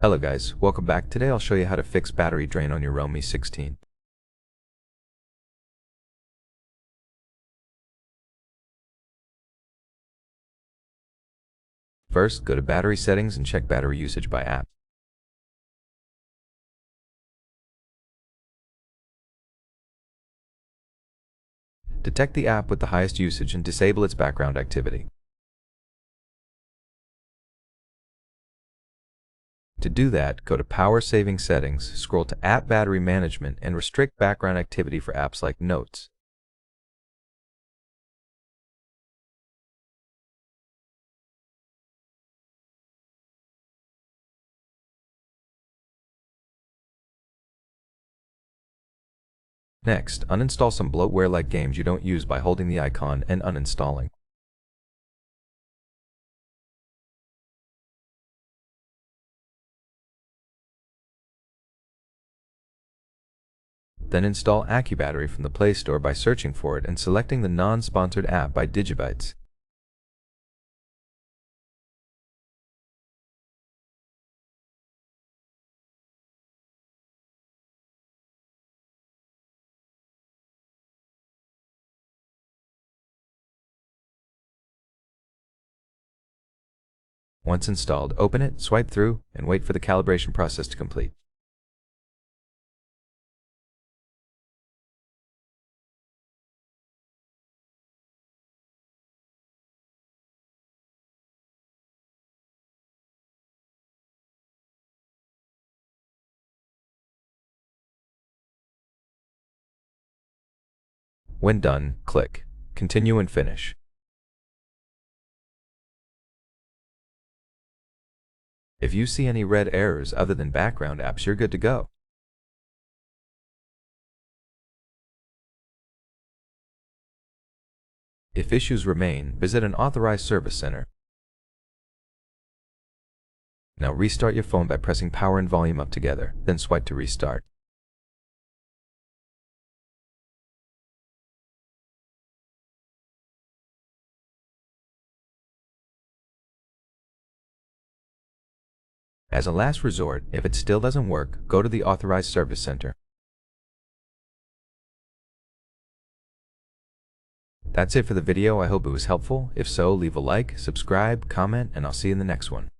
Hello guys, welcome back. Today I'll show you how to fix battery drain on your REALME 16. First, go to battery settings and check battery usage by app. Detect the app with the highest usage and disable its background activity. To do that, go to Power Saving Settings, scroll to App Battery Management, and restrict background activity for apps like Notes. Next, uninstall some bloatware-like games you don't use by holding the icon and uninstalling. Then install AccuBattery from the Play Store by searching for it and selecting the non-sponsored app by Digibytes. Once installed, open it, swipe through, and wait for the calibration process to complete. When done, click Continue and finish. If you see any red errors other than background apps, you're good to go. If issues remain, visit an authorized service center. Now restart your phone by pressing power and volume up together, then swipe to restart. As a last resort, if it still doesn't work, go to the authorized service center. That's it for the video. I hope it was helpful. If so, leave a like, subscribe, comment, and I'll see you in the next one.